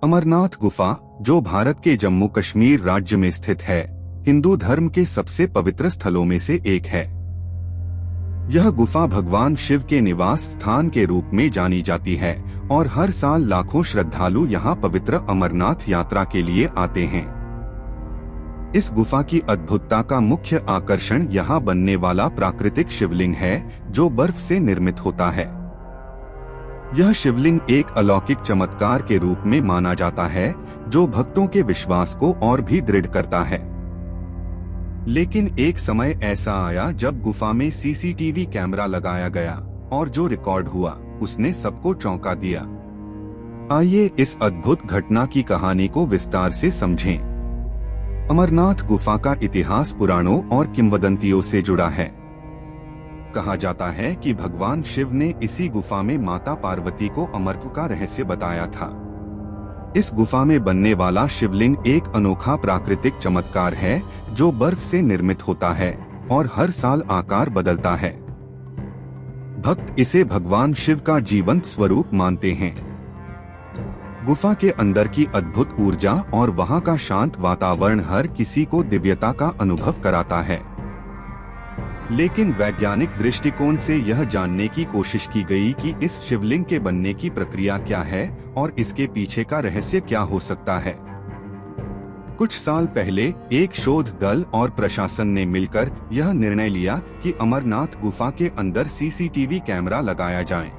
अमरनाथ गुफा, जो भारत के जम्मू कश्मीर राज्य में स्थित है, हिंदू धर्म के सबसे पवित्र स्थलों में से एक है। यह गुफा भगवान शिव के निवास स्थान के रूप में जानी जाती है और हर साल लाखों श्रद्धालु यहाँ पवित्र अमरनाथ यात्रा के लिए आते हैं। इस गुफा की अद्भुतता का मुख्य आकर्षण यहाँ बनने वाला प्राकृतिक शिवलिंग है, जो बर्फ से निर्मित होता है। यह शिवलिंग एक अलौकिक चमत्कार के रूप में माना जाता है, जो भक्तों के विश्वास को और भी दृढ़ करता है। लेकिन एक समय ऐसा आया जब गुफा में सीसीटीवी कैमरा लगाया गया और जो रिकॉर्ड हुआ उसने सबको चौंका दिया। आइए इस अद्भुत घटना की कहानी को विस्तार से समझें। अमरनाथ गुफा का इतिहास पुराणों और किंवदंतियों से जुड़ा है। कहा जाता है कि भगवान शिव ने इसी गुफा में माता पार्वती को अमरत्व का रहस्य बताया था। इस गुफा में बनने वाला शिवलिंग एक अनोखा प्राकृतिक चमत्कार है, जो बर्फ से निर्मित होता है और हर साल आकार बदलता है। भक्त इसे भगवान शिव का जीवंत स्वरूप मानते हैं। गुफा के अंदर की अद्भुत ऊर्जा और वहां का शांत वातावरण हर किसी को दिव्यता का अनुभव कराता है। लेकिन वैज्ञानिक दृष्टिकोण से यह जानने की कोशिश की गई कि इस शिवलिंग के बनने की प्रक्रिया क्या है और इसके पीछे का रहस्य क्या हो सकता है। कुछ साल पहले एक शोध दल और प्रशासन ने मिलकर यह निर्णय लिया कि अमरनाथ गुफा के अंदर सीसीटीवी कैमरा लगाया जाए।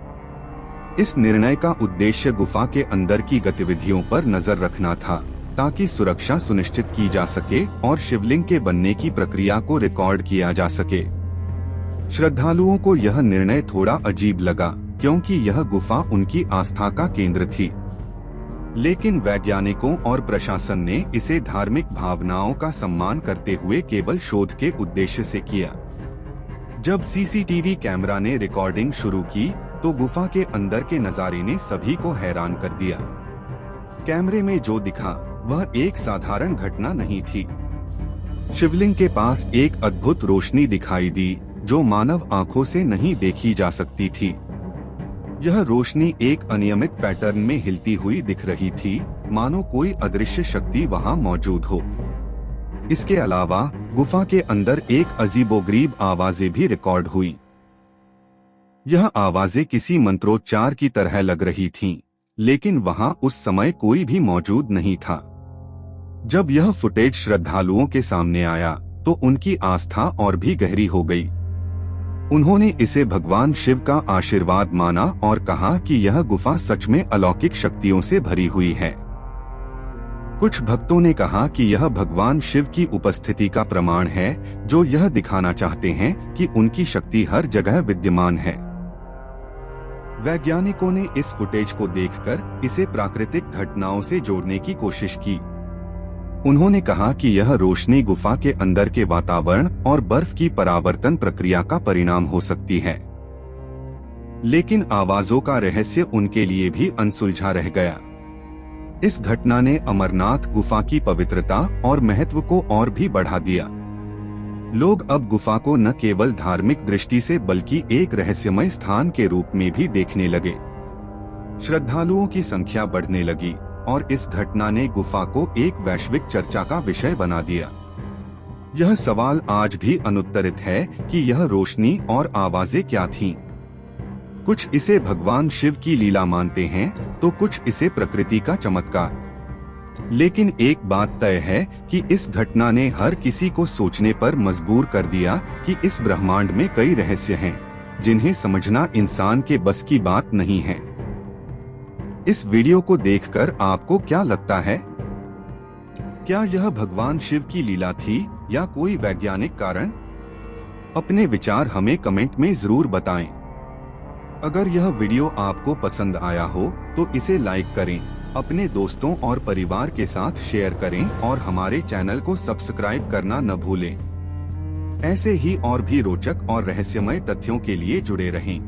इस निर्णय का उद्देश्य गुफा के अंदर की गतिविधियों पर नजर रखना था, ताकि सुरक्षा सुनिश्चित की जा सके और शिवलिंग के बनने की प्रक्रिया को रिकॉर्ड किया जा सके। श्रद्धालुओं को यह निर्णय थोड़ा अजीब लगा, क्योंकि यह गुफा उनकी आस्था का केंद्र थी। लेकिन वैज्ञानिकों और प्रशासन ने इसे धार्मिक भावनाओं का सम्मान करते हुए केवल शोध के उद्देश्य से किया। जब सीसीटीवी कैमरा ने रिकॉर्डिंग शुरू की, तो गुफा के अंदर के नजारे ने सभी को हैरान कर दिया। कैमरे में जो दिखा वह एक साधारण घटना नहीं थी। शिवलिंग के पास एक अद्भुत रोशनी दिखाई दी, जो मानव आंखों से नहीं देखी जा सकती थी। यह रोशनी एक अनियमित पैटर्न में हिलती हुई दिख रही थी, मानो कोई अदृश्य शक्ति वहां मौजूद हो। इसके अलावा गुफा के अंदर एक अजीबोगरीब आवाजें भी रिकॉर्ड हुई। यह आवाजें किसी मंत्रोच्चार की तरह लग रही थीं, लेकिन वहां उस समय कोई भी मौजूद नहीं था। जब यह फुटेज श्रद्धालुओं के सामने आया, तो उनकी आस्था और भी गहरी हो गई। उन्होंने इसे भगवान शिव का आशीर्वाद माना और कहा कि यह गुफा सच में अलौकिक शक्तियों से भरी हुई है। कुछ भक्तों ने कहा कि यह भगवान शिव की उपस्थिति का प्रमाण है, जो यह दिखाना चाहते हैं कि उनकी शक्ति हर जगह विद्यमान है। वैज्ञानिकों ने इस फुटेज को देखकर इसे प्राकृतिक घटनाओं से जोड़ने की कोशिश की। उन्होंने कहा कि यह रोशनी गुफा के अंदर के वातावरण और बर्फ की परावर्तन प्रक्रिया का परिणाम हो सकती है। लेकिन आवाजों का रहस्य उनके लिए भी अनसुलझा रह गया। इस घटना ने अमरनाथ गुफा की पवित्रता और महत्व को और भी बढ़ा दिया। लोग अब गुफा को न केवल धार्मिक दृष्टि से बल्कि एक रहस्यमय स्थान के रूप में भी देखने लगे। श्रद्धालुओं की संख्या बढ़ने लगी और इस घटना ने गुफा को एक वैश्विक चर्चा का विषय बना दिया। यह सवाल आज भी अनुत्तरित है कि यह रोशनी और आवाजें क्या थीं। कुछ इसे भगवान शिव की लीला मानते हैं, तो कुछ इसे प्रकृति का चमत्कार। लेकिन एक बात तय है कि इस घटना ने हर किसी को सोचने पर मजबूर कर दिया कि इस ब्रह्मांड में कई रहस्य हैं, जिन्हें समझना इंसान के बस की बात नहीं है। इस वीडियो को देखकर आपको क्या लगता है? क्या यह भगवान शिव की लीला थी या कोई वैज्ञानिक कारण? अपने विचार हमें कमेंट में जरूर बताएं। अगर यह वीडियो आपको पसंद आया हो तो इसे लाइक करें, अपने दोस्तों और परिवार के साथ शेयर करें और हमारे चैनल को सब्सक्राइब करना न भूलें। ऐसे ही और भी रोचक और रहस्यमय तथ्यों के लिए जुड़े रहें।